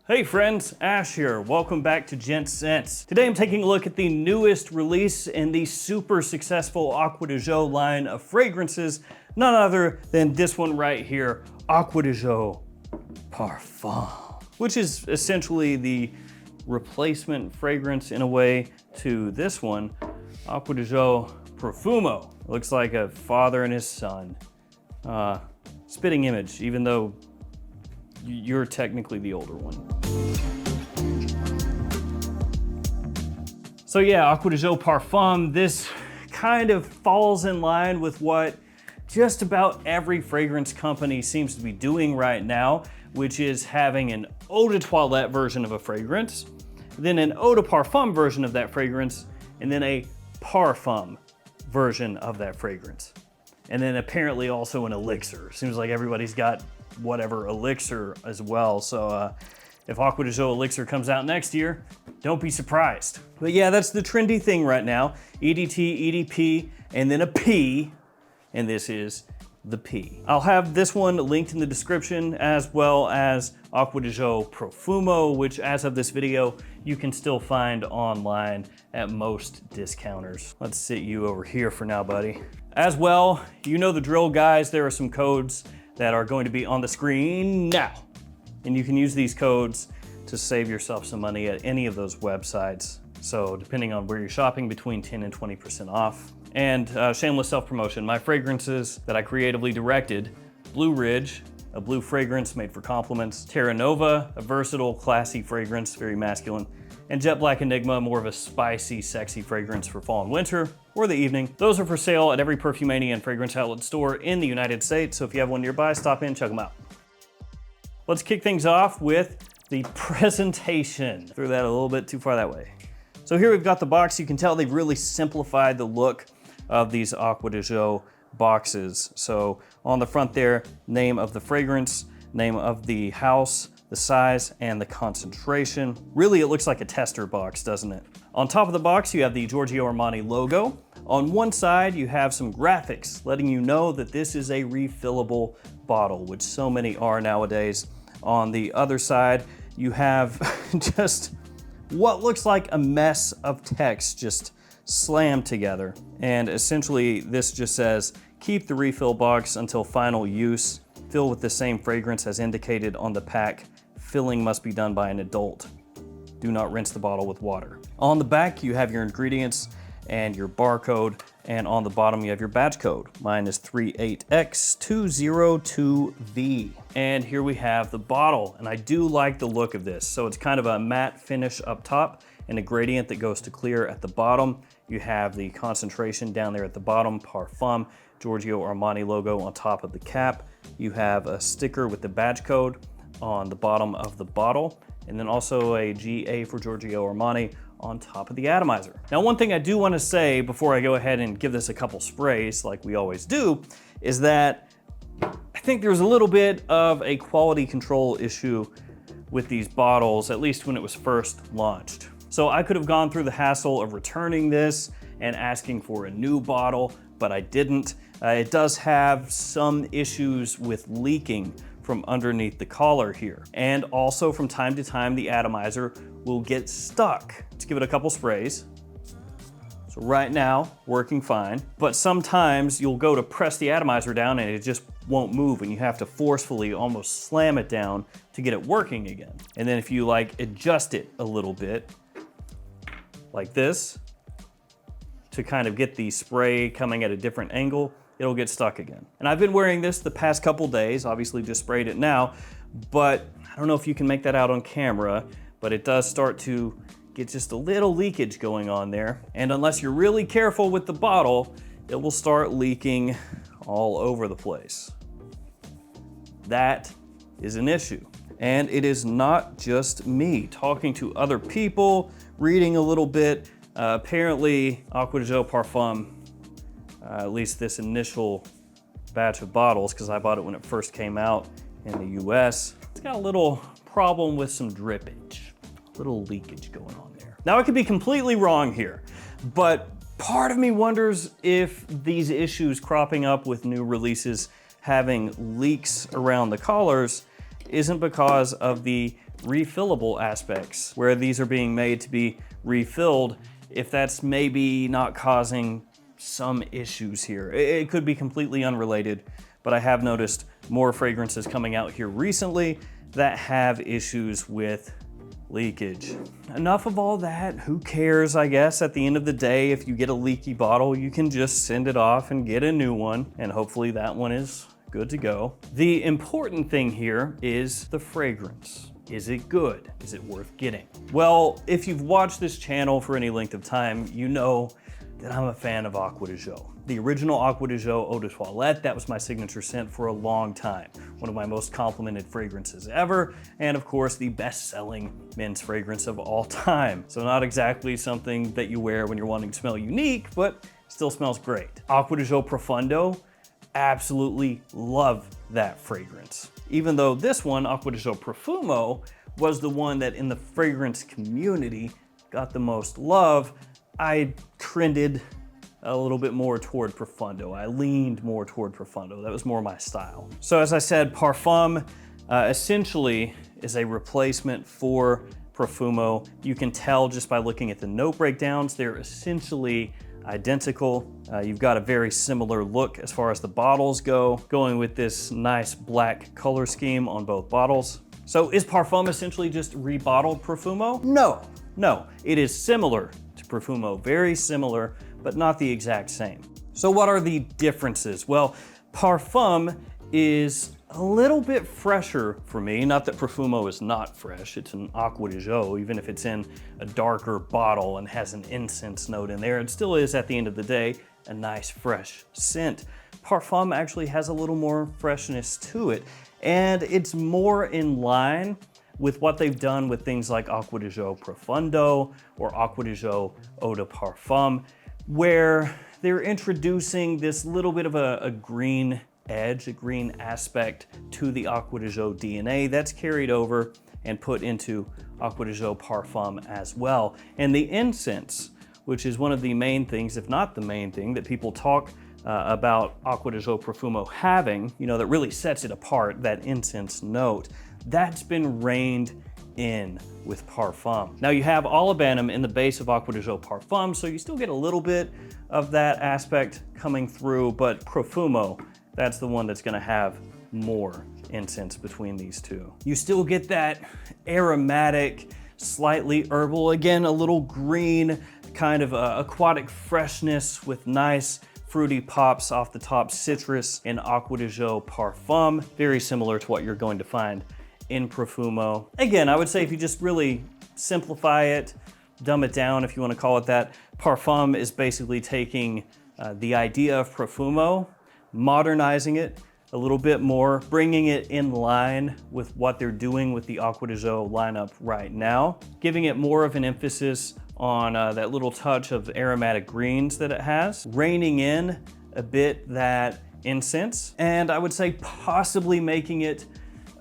Hey friends, Ash here. Welcome back to Gents. Today I'm taking a look at the newest release in the super successful Acqua di Gio line of fragrances, none other than this one right here, Acqua di Gio Parfum, which is essentially the replacement fragrance in a way to this one, Acqua di Gio Profumo. It looks like a father and his son. Spitting image, even though you're technically the older one. So yeah, Acqua di Gio Parfum, this kind of falls in line with what just about every fragrance company seems to be doing right now, which is having an eau de toilette version of a fragrance, then an eau de parfum version of that fragrance, and then a parfum version of that fragrance. And then apparently also an elixir. Seems like everybody's got whatever elixir as well. So if Acqua di Gio elixir comes out next year, don't be surprised. But yeah, that's the trendy thing right now. EDT, EDP, and then a P, and this is the P. I'll have this one linked in the description, as well as Acqua di Gio Profumo, which as of this video, you can still find online at most discounters. Let's sit you over here for now, buddy. As well, you know the drill, guys. There are some codes that are going to be on the screen now. And you can use these codes to save yourself some money at any of those websites. So depending on where you're shopping, between 10 and 20% off. And shameless self-promotion, my fragrances that I creatively directed, Blue Ridge, a blue fragrance made for compliments, Terra Nova, a versatile, classy fragrance, very masculine, and Jet Black Enigma, more of a spicy, sexy fragrance for fall and winter, or the evening. Those are for sale at every Perfumania and fragrance outlet store in the United States, so if you have one nearby, stop in, check them out. Let's kick things off with the presentation. Threw that a little bit too far that way. So here we've got the box. You can tell they've really simplified the look of these Acqua di Gio boxes. So on the front there, name of the fragrance, name of the house, the size, and the concentration. Really, it looks like a tester box, doesn't it? On top of the box, you have the Giorgio Armani logo. On one side, you have some graphics letting you know that this is a refillable bottle, which so many are nowadays. On the other side, you have just what looks like a mess of text just slammed together. And essentially, this just says, keep the refill box until final use. Fill with the same fragrance as indicated on the pack. Filling must be done by an adult. Do not rinse the bottle with water. On the back, you have your ingredients and your barcode, and on the bottom, you have your batch code. Mine is 38X202V. And here we have the bottle, and I do like the look of this. So it's kind of a matte finish up top and a gradient that goes to clear at the bottom. You have the concentration down there at the bottom, Parfum, Giorgio Armani logo on top of the cap. You have a sticker with the batch code on the bottom of the bottle, and then also a GA for Giorgio Armani on top of the atomizer. Now, one thing I do want to say before I go ahead and give this a couple sprays like we always do is that I think there's a little bit of a quality control issue with these bottles, at least when it was first launched. So I could have gone through the hassle of returning this and asking for a new bottle, but I didn't. It does have some issues with leaking from underneath the collar here. And also from time to time, the atomizer will get stuck. Let's give it a couple sprays. So right now, working fine. But sometimes you'll go to press the atomizer down and it just won't move, and you have to forcefully almost slam it down to get it working again. And then if you like adjust it a little bit, like this, to kind of get the spray coming at a different angle, it'll get stuck again. And I've been wearing this the past couple days, obviously just sprayed it now, but I don't know if you can make that out on camera, but it does start to get just a little leakage going on there. And unless you're really careful with the bottle, it will start leaking all over the place. That is an issue. And it is not just me. Talking to other people, reading a little bit, apparently Acqua di Gio Parfum, at least this initial batch of bottles, because I bought it when it first came out in the US, it's got a little problem with some drippage, a little leakage going on there. Now, I could be completely wrong here, but part of me wonders if these issues cropping up with new releases having leaks around the collars isn't because of the refillable aspects, where these are being made to be refilled, if that's maybe not causing some issues here. It could be completely unrelated, but I have noticed more fragrances coming out here recently that have issues with leakage. Enough of all that, who cares, I guess. At the end of the day, if you get a leaky bottle, you can just send it off and get a new one, and hopefully that one is good to go. The important thing here is the fragrance. Is it good? Is it worth getting? Well, if you've watched this channel for any length of time, you know that I'm a fan of Acqua di Gio. The original Acqua di Gio Eau de Toilette, that was my signature scent for a long time. One of my most complimented fragrances ever, and of course the best-selling men's fragrance of all time. So not exactly something that you wear when you're wanting to smell unique, but still smells great. Acqua di Gio Profundo, absolutely love that fragrance. Even though this one, Acqua di Gio Profumo, was the one that in the fragrance community got the most love, I trended a little bit more toward Profundo. I leaned more toward Profundo. That was more my style. So as I said, Parfum essentially is a replacement for Profumo. You can tell just by looking at the note breakdowns, they're essentially identical. You've got a very similar look as far as the bottles go, going with this nice black color scheme on both bottles. So is Parfum essentially just rebottled Profumo? No, it is similar to Profumo, very similar, but not the exact same. So what are the differences? Well, Parfum is a little bit fresher for me. Not that Profumo is not fresh, it's an Acqua di Gio. Even if it's in a darker bottle and has an incense note in there, it still is, at the end of the day, a nice fresh scent. Parfum actually has a little more freshness to it, and it's more in line with what they've done with things like Acqua di Gio Profundo or Acqua di Gio Eau de Parfum, where they're introducing this little bit of a green edge, a green aspect to the Acqua di Gio DNA that's carried over and put into Acqua di Gio Parfum as well. And the incense, which is one of the main things, if not the main thing, that people talk about Acqua di Gio Profumo having, you know, that really sets it apart, that incense note, that's been reined in with Parfum. Now you have olibanum in the base of Acqua di Gio Parfum, so you still get a little bit of that aspect coming through, but Profumo, that's the one that's gonna have more incense between these two. You still get that aromatic, slightly herbal, again, a little green, kind of aquatic freshness with nice fruity pops off the top, citrus in Acqua di Gio Parfum, very similar to what you're going to find in Profumo. Again, I would say if you just really simplify it, dumb it down if you want to call it that, Parfum is basically taking the idea of Profumo, modernizing it a little bit more, bringing it in line with what they're doing with the Acqua di Gio lineup right now, giving it more of an emphasis on that little touch of aromatic greens that it has, reining in a bit that incense, and I would say possibly making it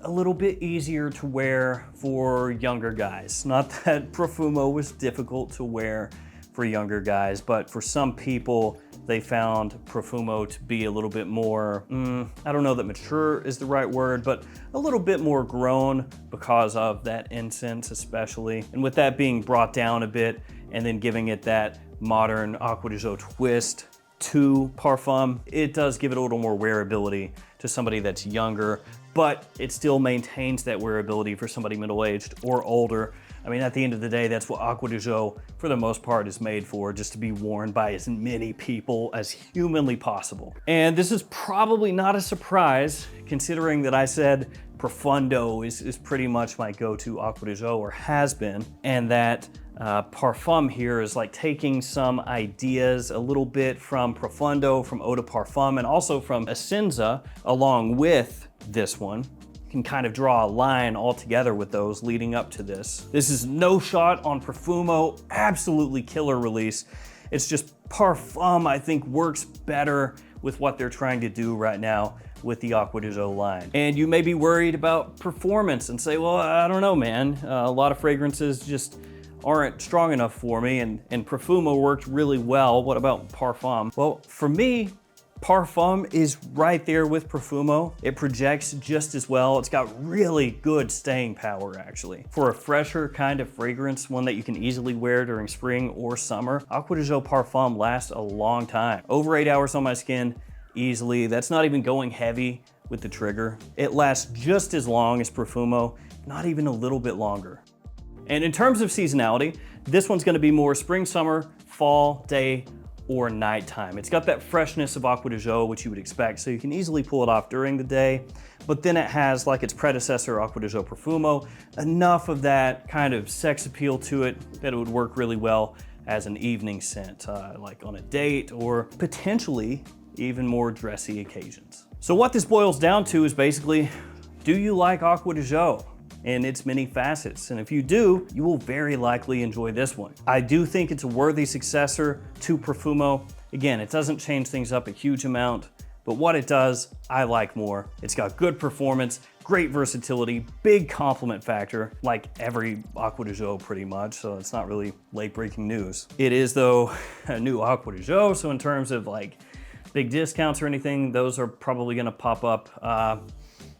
a little bit easier to wear for younger guys. Not that Profumo was difficult to wear for younger guys, but for some people, they found Profumo to be a little bit more, I don't know that mature is the right word, but a little bit more grown because of that incense especially. And with that being brought down a bit and then giving it that modern Acqua di Gio twist to Parfum, it does give it a little more wearability to somebody that's younger, but it still maintains that wearability for somebody middle-aged or older. I mean, at the end of the day, that's what Acqua di Gio, for the most part, is made for, just to be worn by as many people as humanly possible. And this is probably not a surprise, considering that I said Profundo is pretty much my go-to Acqua di Gio, or has been, and that Parfum here is like taking some ideas a little bit from Profundo, from Eau de Parfum, and also from Essenza, along with this one. Can kind of draw a line all together with those leading up to this. This is no shot on Profumo, absolutely killer release. It's just Parfum, I think, works better with what they're trying to do right now with the Acqua di Gio line. And you may be worried about performance and say, well, I don't know, man. A lot of fragrances just aren't strong enough for me, and Profumo worked really well. What about Parfum? Well, for me, Parfum is right there with Profumo. It projects just as well. It's got really good staying power, actually. For a fresher kind of fragrance, one that you can easily wear during spring or summer, Acqua di Gio Parfum lasts a long time. Over 8 hours on my skin, easily. That's not even going heavy with the trigger. It lasts just as long as Profumo, not even a little bit longer. And in terms of seasonality, this one's gonna be more spring, summer, fall, day, or nighttime. It's got that freshness of Acqua di Gio, which you would expect, so you can easily pull it off during the day, but then it has, like its predecessor, Acqua di Gio Profumo, enough of that kind of sex appeal to it that it would work really well as an evening scent, like on a date or potentially even more dressy occasions. So what this boils down to is basically, do you like Acqua di Gio in its many facets? And if you do, you will very likely enjoy this one. I do think it's a worthy successor to Profumo. Again, it doesn't change things up a huge amount, but what it does, I like more. It's got good performance, great versatility, big compliment factor, like every Acqua di Gio pretty much, so it's not really late-breaking news. It is, though, a new Acqua di Gio, so in terms of like big discounts or anything, those are probably gonna pop up.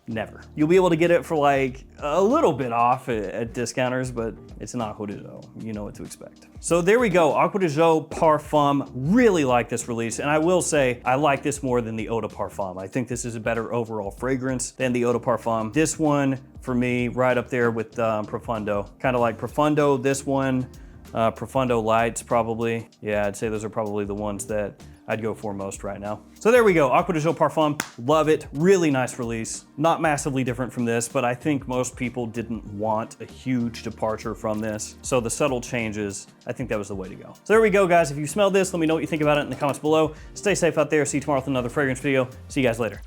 Never. You'll be able to get it for like a little bit off at discounters, but it's an Acqua di Gio. You know what to expect. So there we go, Acqua di Gio Parfum. Really like this release, and I will say I like this more than the Eau de Parfum. I think this is a better overall fragrance than the Eau de Parfum. This one, for me, right up there with Profundo. Kind of like Profundo, this one, Profundo Lights probably. Yeah, I'd say those are probably the ones that I'd go for most right now. So there we go, Acqua di Gio Parfum, love it, really nice release. Not massively different from this, but I think most people didn't want a huge departure from this. So the subtle changes, I think that was the way to go. So there we go, guys. If you smelled this, let me know what you think about it in the comments below. Stay safe out there, see you tomorrow with another fragrance video. See you guys later.